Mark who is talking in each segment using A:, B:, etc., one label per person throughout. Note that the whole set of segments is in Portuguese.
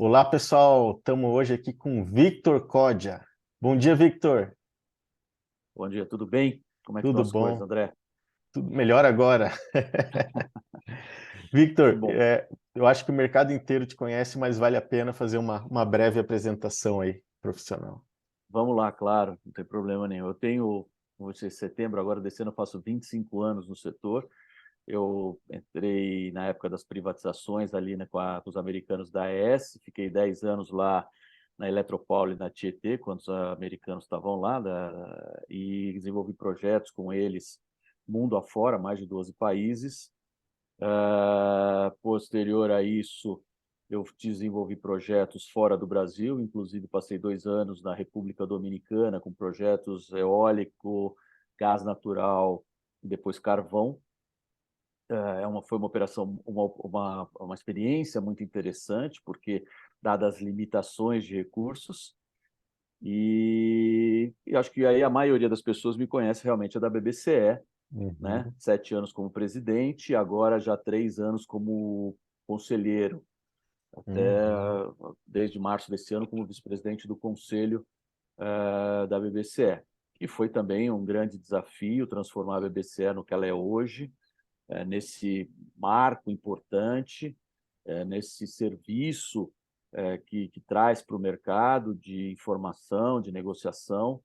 A: Olá, pessoal. Estamos hoje aqui com Victor Códia. Bom dia, Victor.
B: Bom dia, tudo bem? Como é que estão
A: Tudo
B: as coisas,
A: bom?
B: André?
A: Tudo melhor agora.
B: Que
A: Victor,
B: bom.
A: eu acho que o mercado inteiro te conhece, mas vale a pena fazer uma breve apresentação aí, profissional.
B: Vamos lá, claro, não tem problema nenhum. Eu tenho, vou dizer, setembro, agora desse ano eu faço 25 anos no setor. Eu entrei na época das privatizações ali, né, com os americanos da AES, fiquei 10 anos lá na Eletropaulo e na Tietê, quando os americanos estavam lá, e desenvolvi projetos com eles mundo afora, mais de 12 países. Posterior a isso, eu desenvolvi projetos fora do Brasil, inclusive passei 2 anos na República Dominicana com projetos eólico, gás natural e depois carvão. Foi uma operação, uma experiência muito interessante, porque, dadas as limitações de recursos, e acho que aí a maioria das pessoas me conhece realmente é da BBC, né?
A: Uhum,
B: 7 anos como presidente, e agora já 3 anos como conselheiro, até
A: uhum.
B: desde março desse ano como vice-presidente do conselho da BBC. E foi também um grande desafio transformar a BBC no que ela é hoje, nesse marco importante, nesse serviço que traz para o mercado de informação, de negociação,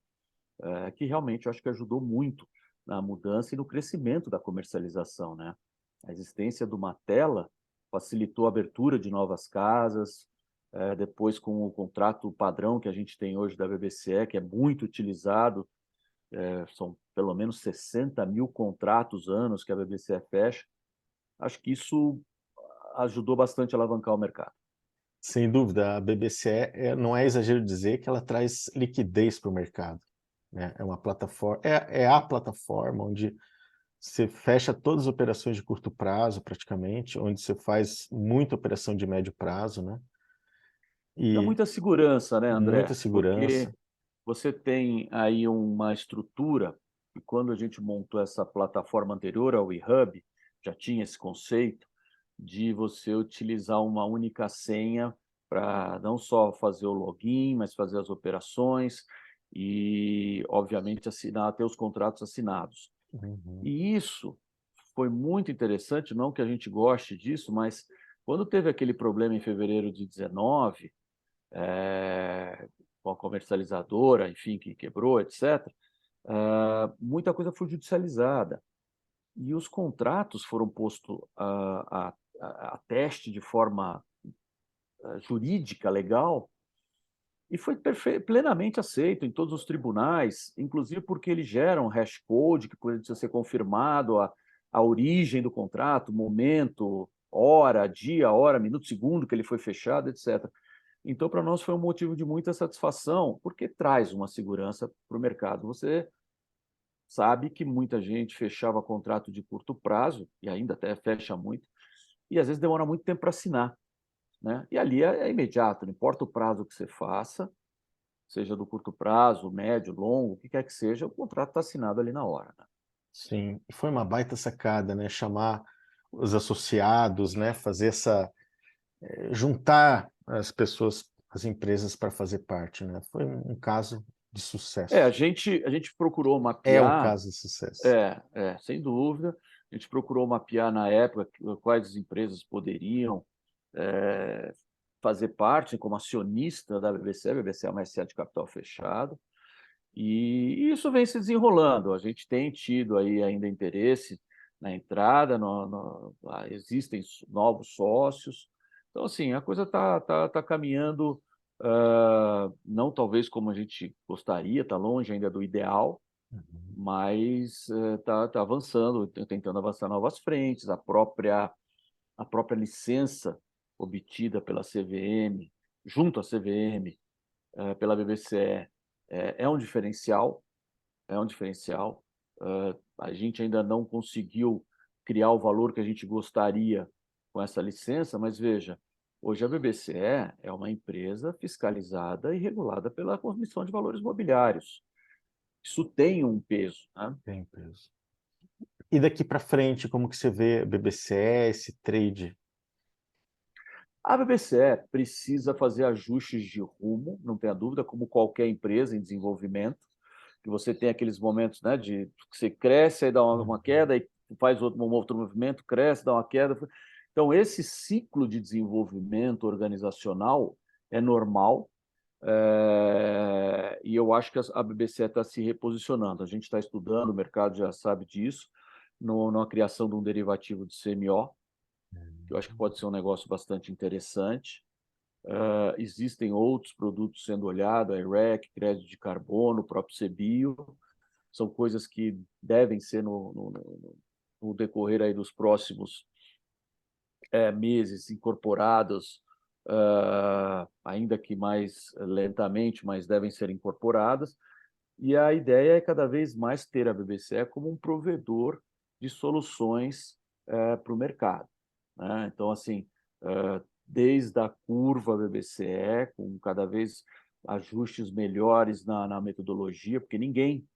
B: que realmente eu acho que ajudou muito na mudança e no crescimento da comercialização, né? A existência de uma tela facilitou a abertura de novas casas, depois com o contrato padrão que a gente tem hoje da BBC, que é muito utilizado, são pelo menos 60 mil contratos anos que a BBC fecha. Acho que isso ajudou bastante a alavancar o mercado.
A: Sem dúvida, a BBC não é exagero dizer que ela traz liquidez para o mercado, né? É uma plataforma, é a plataforma onde você fecha todas as operações de curto prazo, praticamente, onde você faz muita operação de médio prazo, né?
B: Dá
A: E
B: muita segurança, né,
A: muita
B: André?
A: segurança.
B: Porque você tem aí uma estrutura, e quando a gente montou essa plataforma anterior ao eHub, já tinha esse conceito de você utilizar uma única senha para não só fazer o login, mas fazer as operações e, obviamente, assinar, ter os contratos assinados.
A: Uhum.
B: E isso foi muito interessante, não que a gente goste disso, mas quando teve aquele problema em fevereiro de 19, com a comercializadora, enfim, que quebrou, etc., muita coisa foi judicializada. E os contratos foram postos a teste de forma jurídica, legal, e foi plenamente aceito em todos os tribunais, inclusive porque eles geram hash code, que precisa ser confirmado, a origem do contrato, momento, hora, dia, hora, minuto, segundo que ele foi fechado, etc. Então, para nós foi um motivo de muita satisfação, porque traz uma segurança para o mercado. Você sabe que muita gente fechava contrato de curto prazo, e ainda até fecha muito, e às vezes demora muito tempo para assinar, né? E ali é imediato, não importa o prazo que você faça, seja do curto prazo, médio, longo, o que quer que seja, o contrato está assinado ali na hora, né?
A: Sim, e foi uma baita sacada, né? Chamar os associados, né? Fazer juntar as pessoas, as empresas para fazer parte, né? Foi um caso de
B: A
A: sucesso.
B: gente procurou
A: É um
B: mapear,
A: caso de sucesso.
B: sem dúvida, a gente procurou mapear na época quais as empresas poderiam é, fazer parte como acionista da BBC. A BBC é uma SA de capital fechado, e isso vem se desenrolando. A gente tem tido aí ainda interesse na entrada, existem novos sócios. Então, assim, a coisa tá caminhando, não talvez como a gente gostaria, está longe ainda do ideal,
A: Uhum.
B: mas tá avançando, tentando avançar novas frentes, a própria licença obtida pela CVM, junto à CVM, pela BBC, é um diferencial, é um diferencial. A gente ainda não conseguiu criar o valor que a gente gostaria com essa licença, mas veja, hoje a BBC é uma empresa fiscalizada e regulada pela Comissão de Valores Mobiliários. Isso tem um peso, né?
A: Tem peso. E daqui para frente, como que você vê BBC, esse trade?
B: A BBC precisa fazer ajustes de rumo, não tenha dúvida, como qualquer empresa em desenvolvimento, que você tem aqueles momentos, né, de que você cresce, aí dá uma queda, e faz um outro movimento, cresce, dá uma queda. Então, esse ciclo de desenvolvimento organizacional é normal, e eu acho que a BBC está se reposicionando. A gente está estudando, o mercado já sabe disso, na criação de um derivativo de CMO, que eu acho que pode ser um negócio bastante interessante. Existem outros produtos sendo olhados, a IREC, crédito de carbono, o próprio CBio, são coisas que devem ser no decorrer aí dos próximos meses incorporadas, ainda que mais lentamente, mas devem ser incorporadas. E a ideia é cada vez mais ter a BBC como um provedor de soluções para o mercado, né? Então, assim, desde a curva BBC, com cada vez ajustes melhores na metodologia, porque ninguém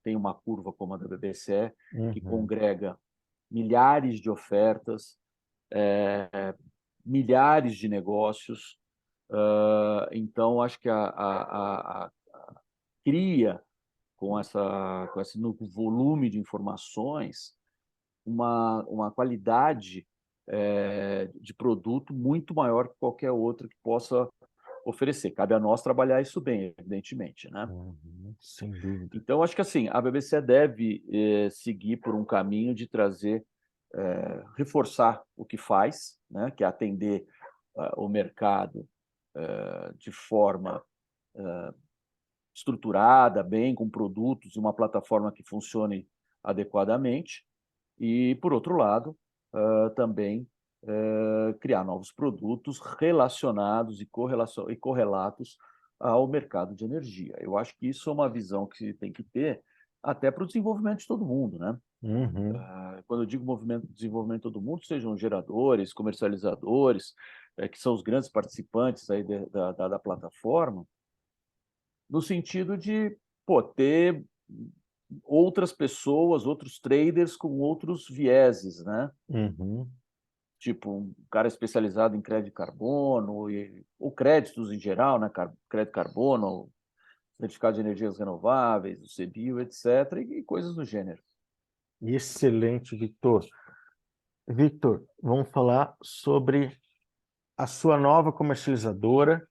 B: tem uma curva como a da BBC, que
A: Uhum.
B: congrega milhares de ofertas, milhares de negócios. Então, acho que a cria com esse novo volume de informações, uma qualidade de produto muito maior que qualquer outra que possa oferecer. Cabe a nós trabalhar isso bem, evidentemente, né?
A: Uhum. Sem dúvida.
B: Então, acho que assim, a BBC deve seguir por um caminho de trazer, reforçar o que faz, né? Que é atender o mercado de forma estruturada, bem, com produtos e uma plataforma que funcione adequadamente. E, por outro lado, também criar novos produtos relacionados e correlatos ao mercado de energia. Eu acho que isso é uma visão que se tem que ter até para o desenvolvimento de todo mundo, né?
A: Uhum.
B: Quando eu digo desenvolvimento de todo mundo, sejam geradores, comercializadores, que são os grandes participantes aí da plataforma, no sentido de, pô, ter outras pessoas, outros traders com outros vieses, né?
A: Uhum.
B: Tipo, um cara especializado em crédito de carbono, ou créditos em geral, né? Crédito carbono, certificado de energias renováveis, o CBio, etc., e coisas do gênero.
A: Excelente, Victor. Victor, vamos falar sobre a sua nova comercializadora,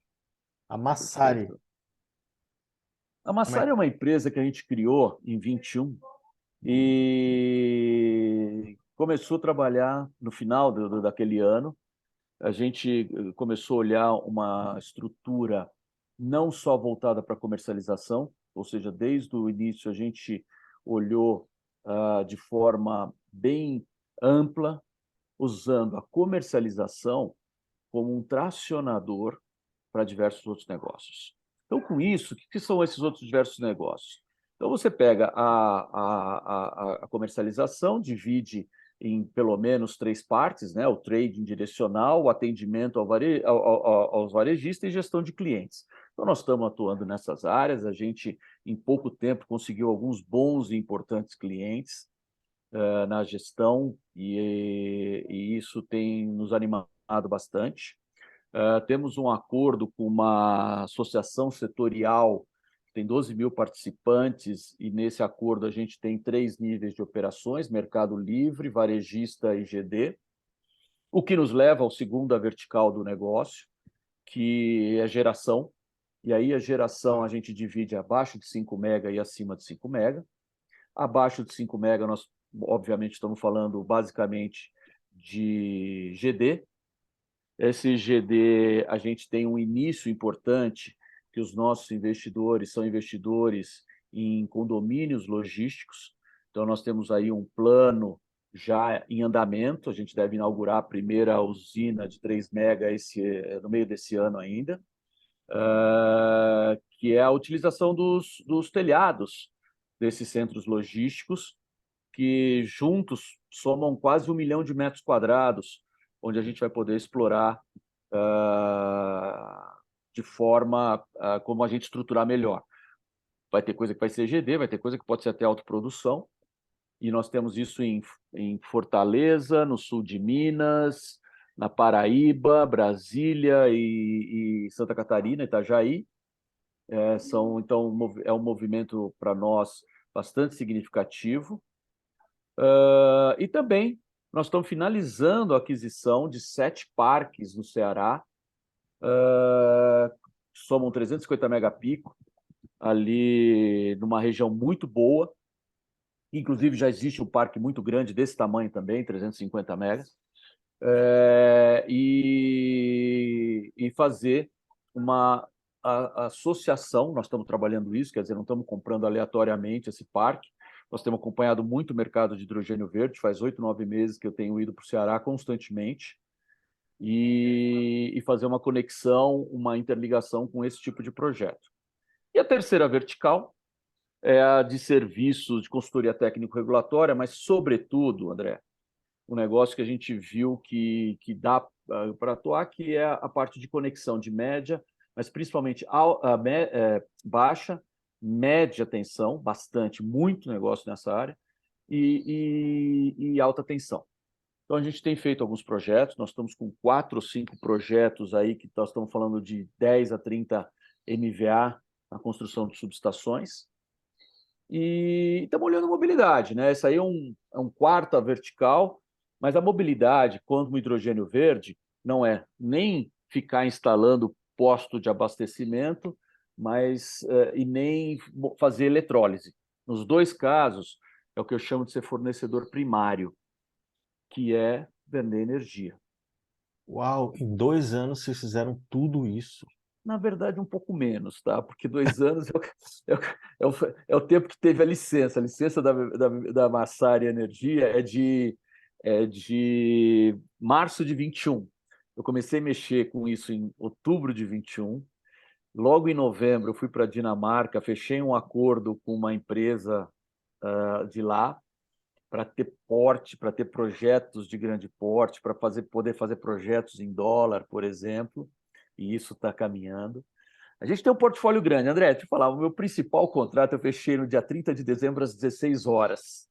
A: a Massari.
B: Perfeito. A
A: Como é
B: Massari é
A: que...
B: uma empresa que a gente criou em 21 e começou a trabalhar no final daquele ano. A gente começou a olhar uma estrutura não só voltada para comercialização, ou seja, desde o início a gente olhou de forma bem ampla, usando a comercialização como um tracionador para diversos outros negócios. Então, com isso, o que são esses outros diversos negócios? Então, você pega a comercialização, divide em pelo menos três partes, né? O trading direcional, o atendimento aos varejistas e gestão de clientes. Então, nós estamos atuando nessas áreas, a gente, em pouco tempo, conseguiu alguns bons e importantes clientes na gestão e isso tem nos animado bastante. Temos um acordo com uma associação setorial, que tem 12 mil participantes, e nesse acordo a gente tem 3 níveis de operações: Mercado Livre, Varejista e GD, o que nos leva ao segunda vertical do negócio, que é geração. E aí a geração a gente divide abaixo de 5 mega e acima de 5 mega. Abaixo de 5 mega nós, obviamente, estamos falando basicamente de GD. Esse GD, a gente tem um início importante, que os nossos investidores são investidores em condomínios logísticos. Então, nós temos aí um plano já em andamento. A gente deve inaugurar a primeira usina de 3 mega no meio desse ano ainda, que é a utilização dos telhados desses centros logísticos, que juntos somam quase 1 milhão de metros quadrados, onde a gente vai poder explorar de forma como a gente estruturar melhor. Vai ter coisa que vai ser GD, vai ter coisa que pode ser até autoprodução, e nós temos isso em Fortaleza, no sul de Minas, na Paraíba, Brasília e Santa Catarina, Itajaí. Então, é um movimento para nós bastante significativo. E também nós estamos finalizando a aquisição de 7 parques no Ceará, somam 350 megapico, ali numa região muito boa. Inclusive, já existe um parque muito grande desse tamanho também, 350 megas, e fazer uma associação. Nós estamos trabalhando isso, quer dizer, não estamos comprando aleatoriamente esse parque. Nós temos acompanhado muito o mercado de hidrogênio verde, faz 8, 9 meses que eu tenho ido para o Ceará constantemente, e fazer uma conexão, uma interligação com esse tipo de projeto. E a terceira vertical é a de serviços de consultoria técnico-regulatória, mas, sobretudo, André, um negócio que a gente viu que dá para atuar, que é a parte de conexão de média, mas principalmente baixa, média tensão, bastante, muito negócio nessa área, e alta tensão. Então, a gente tem feito alguns projetos, nós estamos com 4 ou 5 projetos aí, que nós estamos falando de 10 a 30 MVA na construção de subestações, e estamos olhando mobilidade, né? Essa aí é um quarta vertical, mas a mobilidade, quanto ao hidrogênio verde, não é nem ficar instalando posto de abastecimento, mas e nem fazer eletrólise. Nos 2 casos, é o que eu chamo de ser fornecedor primário, que é vender energia.
A: Uau, em 2 anos vocês fizeram tudo isso.
B: Na verdade, um pouco menos, tá? Porque 2 anos é o tempo que teve a licença. A licença da Massari Energia é de março de 21. Eu comecei a mexer com isso em outubro de 21. Logo em novembro, eu fui para a Dinamarca, fechei um acordo com uma empresa de lá para ter porte, para ter projetos de grande porte, para poder fazer projetos em dólar, por exemplo, e isso está caminhando. A gente tem um portfólio grande. André, deixa eu falar, o meu principal contrato eu fechei no dia 30 de dezembro, às 16 horas.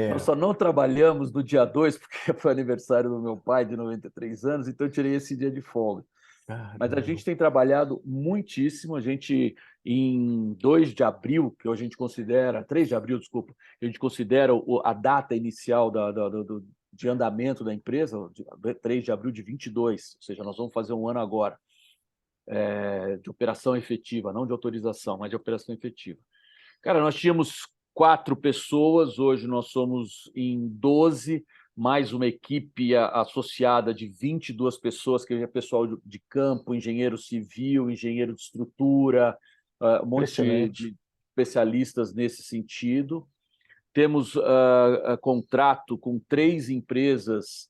B: Nós só não trabalhamos no dia 2, porque foi aniversário do meu pai, de 93 anos, então eu tirei esse dia de folga. Mas a gente tem trabalhado muitíssimo. A gente, em 2 de abril, que a gente considera, 3 de abril, desculpa, a gente considera a data inicial de andamento da empresa, 3 de abril de 22, ou seja, nós vamos fazer um ano agora, de operação efetiva, não de autorização, mas de operação efetiva. Cara, nós tínhamos 4 pessoas, hoje nós somos em 12, mais uma equipe associada de 22 pessoas, que é pessoal de campo, engenheiro civil, engenheiro de estrutura, um monte de especialistas nesse sentido. Temos contrato com 3 empresas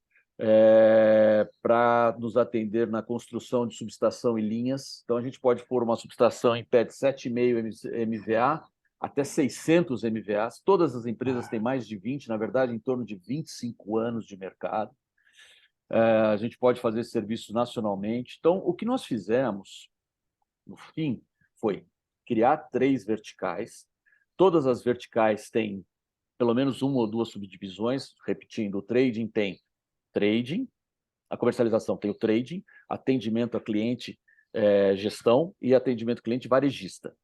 B: para nos atender na construção de subestação e linhas. Então, a gente pode pôr uma subestação em pé de 7,5 MVA, até 600 MVAs. Todas as empresas têm mais de 20, na verdade, em torno de 25 anos de mercado. A gente pode fazer serviços nacionalmente. Então, o que nós fizemos, no fim, foi criar 3 verticais. Todas as verticais têm pelo menos 1 ou 2 subdivisões. Repetindo, o trading tem trading, a comercialização tem o trading, atendimento a cliente, gestão, e atendimento cliente varejista.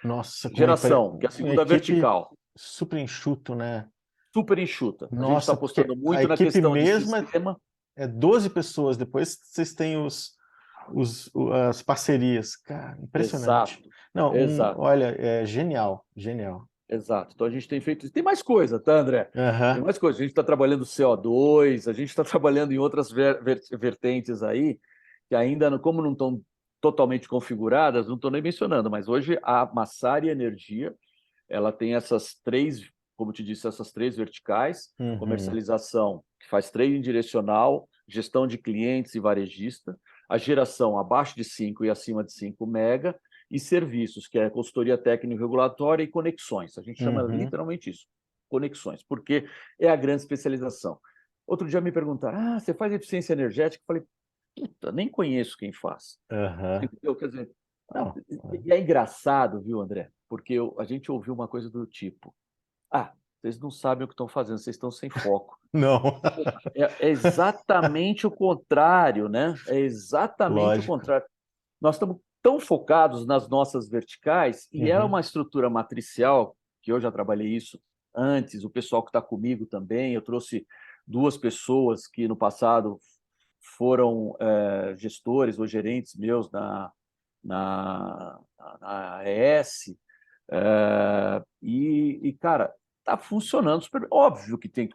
A: Nossa,
B: Geração, que é a segunda vertical.
A: Super enxuto, né?
B: Super enxuta.
A: Nossa,
B: a gente está apostando muito na questão de sistema.
A: É 12 pessoas, depois vocês têm as parcerias. Cara, impressionante.
B: Exato.
A: Não,
B: Exato.
A: olha, é genial, genial.
B: Exato. Então a gente tem feito isso. Tem mais coisa, tá, André? Tem
A: Uhum.
B: mais coisa. A gente está trabalhando CO2, a gente está trabalhando em outras vertentes aí, que ainda, como não estão totalmente configuradas, não estou nem mencionando, mas hoje a Massari Energia, ela tem essas 3, como te disse, essas 3 verticais: comercialização, que faz trading direcional, gestão de clientes e varejista, a geração abaixo de 5 e acima de 5 mega, e serviços, que é consultoria técnica regulatória e conexões. A gente chama literalmente isso, conexões, porque é a grande especialização. Outro dia me perguntaram, você faz eficiência energética? Eu falei, puta, nem conheço quem faz. Entendeu? Quer dizer, e é engraçado, viu, André? Porque a gente ouviu uma coisa do tipo, vocês não sabem o que estão fazendo, vocês estão sem foco.
A: Não,
B: É exatamente o contrário, né? É exatamente o
A: lógico.
B: contrário. Nós estamos tão focados nas nossas verticais, e é
A: Uhum,
B: uma estrutura matricial, que eu já trabalhei isso antes, o pessoal que está comigo também, eu trouxe 2 pessoas que no passado foram gestores ou gerentes meus na AES, cara, está funcionando super. Óbvio que tem que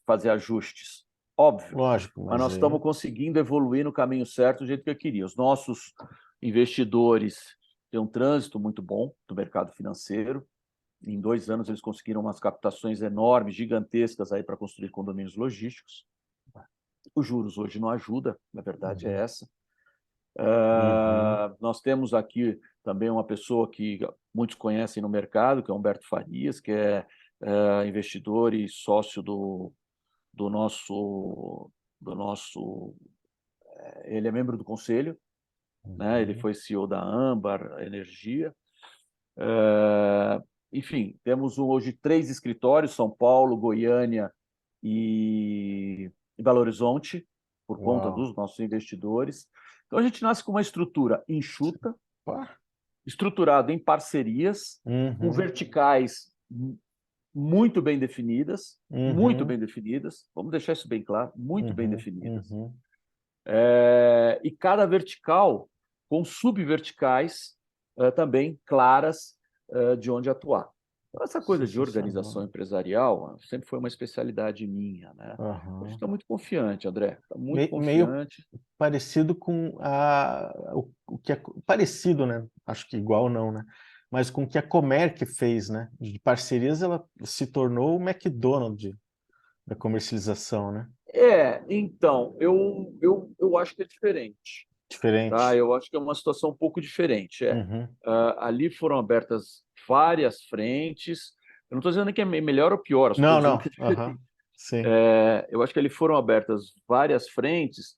B: fazer ajustes, óbvio,
A: lógico,
B: mas
A: mas
B: nós
A: aí.
B: estamos conseguindo evoluir no caminho certo do jeito que eu queria. Os nossos investidores têm um trânsito muito bom do mercado financeiro. Em 2 anos, eles conseguiram umas captações enormes, gigantescas aí para construir condomínios logísticos. Os juros hoje não ajudam, na verdade é
A: Uhum,
B: essa.
A: uhum,
B: Nós temos aqui também uma pessoa que muitos conhecem no mercado, que é Humberto Farias, que é investidor e sócio do nosso, ele é membro do conselho, né? Ele
A: uhum.
B: foi CEO da Âmbar Energia. É, enfim, temos hoje 3 escritórios, São Paulo, Goiânia e Belo Horizonte, por conta
A: Uau.
B: dos nossos investidores. Então, a gente nasce com uma estrutura enxuta,
A: Pá.
B: estruturada em parcerias, com
A: Uhum,
B: verticais muito
A: uhum,
B: bem definidas, vamos deixar isso bem claro, muito bem
A: uhum,
B: definidas.
A: uhum.
B: E cada vertical com subverticais também claras de onde atuar. Então, essa coisa de
A: Sensacional.
B: organização empresarial sempre foi uma especialidade minha, né? A gente
A: Aham.
B: está muito confiante, André, está muito
A: Meio
B: confiante.
A: parecido com o que é parecido, né? Acho que igual não, né? Mas com o que a Comerc fez, né? De parcerias, ela se tornou o McDonald's da comercialização, né?
B: Então, eu acho que é diferente. Tá?
A: Diferente.
B: Eu acho que é uma situação um pouco diferente.
A: Uhum.
B: Ali foram abertas várias frentes. Eu não estou dizendo que é melhor ou pior, eu só estou
A: Não,
B: dizendo que
A: não.
B: é
A: Aham.
B: diferente.
A: Sim.
B: Eu acho que ali foram abertas várias frentes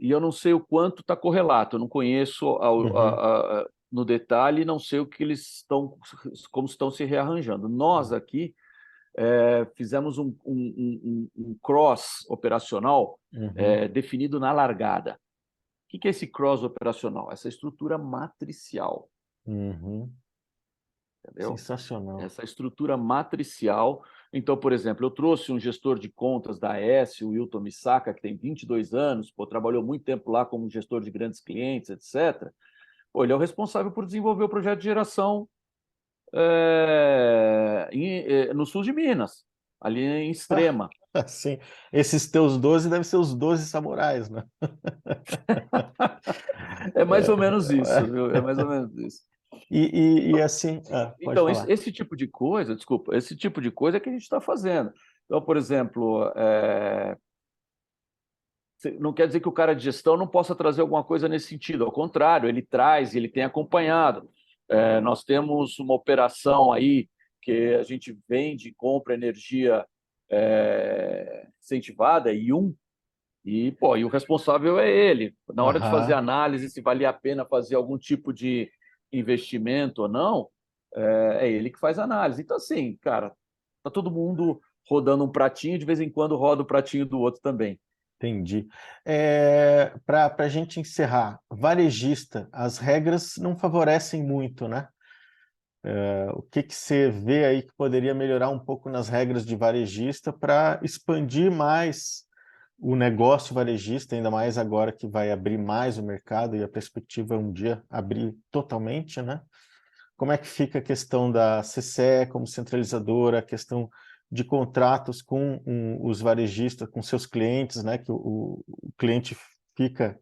B: e eu não sei o quanto está correlato. Eu não conheço
A: Uhum.
B: no detalhe, não sei o que eles estão, como estão se rearranjando. Nós aqui fizemos um cross operacional
A: Uhum.
B: definido na largada. O que é esse cross operacional? Essa estrutura matricial,
A: Uhum.
B: entendeu?
A: Sensacional.
B: Essa estrutura matricial. Então, por exemplo, eu trouxe um gestor de contas da AES, o Wilton Misaka, que tem 22 anos, trabalhou muito tempo lá como gestor de grandes clientes, etc. Ele é o responsável por desenvolver o projeto de geração no sul de Minas, ali em Extrema.
A: Assim, esses teus 12 devem ser os 12 samurais, né?
B: É mais ou menos isso,
A: É,
B: viu? É mais ou menos isso.
A: e assim, pode
B: Então,
A: falar.
B: esse tipo de coisa, desculpa, esse tipo de coisa é que a gente está fazendo. Então, por exemplo, não quer dizer que o cara de gestão não possa trazer alguma coisa nesse sentido. Ao contrário, ele traz, ele tem acompanhado. Nós temos uma operação aí que a gente vende, compra energia incentivada, e o responsável é ele. Na hora de fazer
A: Aham,
B: análise se valia a pena fazer algum tipo de investimento ou não, é ele que faz a análise. Então, assim, cara, tá todo mundo rodando um pratinho, de vez em quando roda o pratinho do outro também.
A: entendi. Para a gente encerrar, varejista, as regras não favorecem muito, né? O que que você vê aí que poderia melhorar um pouco nas regras de varejista para expandir mais o negócio varejista, ainda mais agora que vai abrir mais o mercado e a perspectiva é um dia abrir totalmente, né? Como é que fica a questão da CCE como centralizadora, a questão de contratos com os varejistas, com seus clientes, né? Que o cliente fica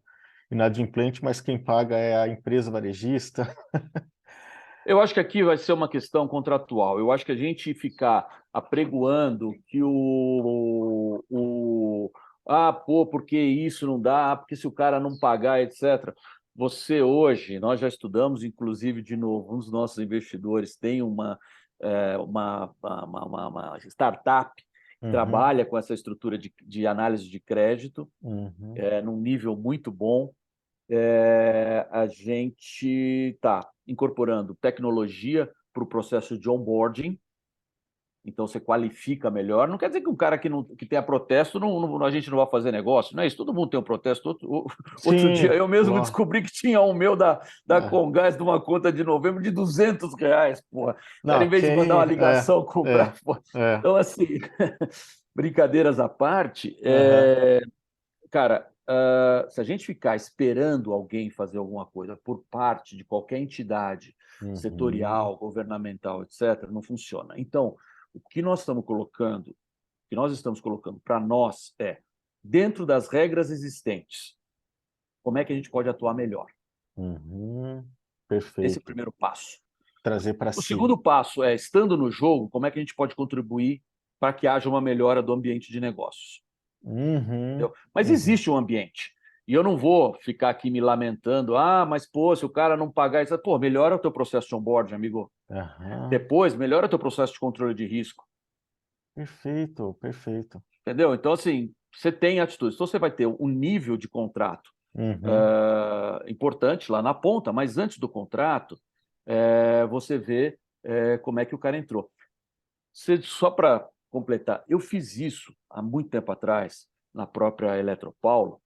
A: inadimplente, mas quem paga é a empresa varejista.
B: Eu acho que aqui vai ser uma questão contratual. Eu acho que a gente ficar apregoando que pô, porque isso não dá, porque se o cara não pagar, etc. Você hoje, nós já estudamos, inclusive, de novo, um dos nossos investidores tem uma startup que
A: Uhum,
B: trabalha com essa estrutura de análise de crédito,
A: uhum,
B: num nível muito bom. A gente está incorporando tecnologia para o processo de onboarding, então você qualifica melhor. Não quer dizer que um cara que tenha protesto, a gente não vai fazer negócio, não é isso? Todo mundo tem um protesto. Outro dia
A: Sim,
B: eu mesmo
A: lógico.
B: descobri que tinha um meu da
A: É.
B: Comgás de uma conta de novembro de R$ 200, porra. O cara, em
A: Não,
B: vez de mandar uma ligação,
A: é,
B: comprar, porra.
A: é.
B: Então, assim, brincadeiras à parte,
A: Aham.
B: cara, se a gente ficar esperando alguém fazer alguma coisa por parte de qualquer entidade
A: Uhum.
B: setorial, governamental, etc., não funciona. Então, o que nós estamos colocando, para nós é, dentro das regras existentes, como é que a gente pode atuar melhor?
A: Uhum.
B: Esse é o
A: Perfeito.
B: primeiro passo.
A: Trazer para
B: O
A: si.
B: segundo passo é, estando no jogo, como é que a gente pode contribuir para que haja uma melhora do ambiente de negócios?
A: Uhum.
B: Entendeu? Mas
A: Uhum.
B: existe um ambiente. E eu não vou ficar aqui me lamentando, mas pô, se o cara não pagar isso, pô, melhora o teu processo de onboarding, amigo.
A: Aham.
B: Depois, melhora o teu processo de controle de risco.
A: Perfeito, perfeito.
B: Entendeu? Então, assim, você tem atitudes. Então, você vai ter um nível de contrato
A: Uhum.
B: importante lá na ponta, mas antes do contrato, você vê como é que o cara entrou. Só para completar, eu fiz isso há muito tempo atrás, na própria Eletropaulo,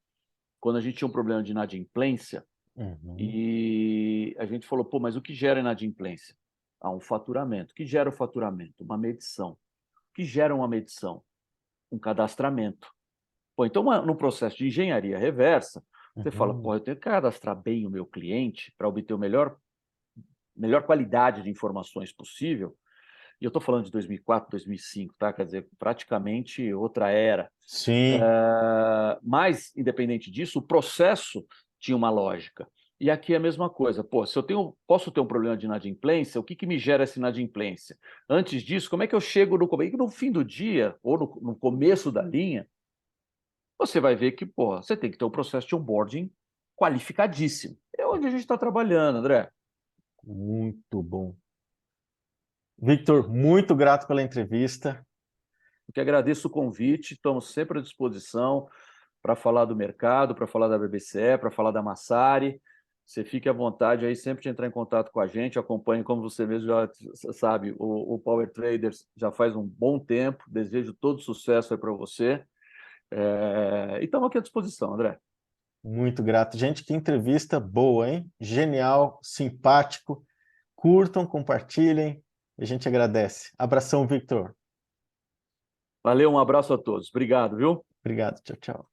B: quando a gente tinha um problema de inadimplência,
A: Uhum.
B: e a gente falou, pô, mas o que gera inadimplência? Um faturamento. O que gera o faturamento? Uma medição. O que gera uma medição? Um cadastramento. Pô, então, no processo de engenharia reversa, você fala,
A: Uhum.
B: pô, eu tenho que cadastrar bem o meu cliente para obter melhor qualidade de informações possível. E eu estou falando de 2004, 2005, tá? Quer dizer, praticamente outra era.
A: Sim.
B: Mas, independente disso, o processo tinha uma lógica. E aqui é a mesma coisa. Pô, se eu posso ter um problema de inadimplência, o que me gera essa inadimplência? Antes disso, como é que eu chego no fim do dia, ou no começo da linha, você vai ver que, pô, você tem que ter um processo de onboarding qualificadíssimo. É onde a gente está trabalhando, André.
A: Muito bom. Victor, muito grato pela entrevista.
B: Eu que agradeço o convite, estamos sempre à disposição para falar do mercado, para falar da BBCE, para falar da Massari. Você fique à vontade aí sempre de entrar em contato com a gente, acompanhe, como você mesmo já sabe, o Power Traders já faz um bom tempo. Desejo todo sucesso aí para você. E estamos aqui à disposição, André.
A: Muito grato. Gente, que entrevista boa, hein? Genial, simpático. Curtam, compartilhem. A gente agradece. Abração, Victor.
B: Valeu, um abraço a todos. Obrigado, viu?
A: Obrigado. Tchau, tchau.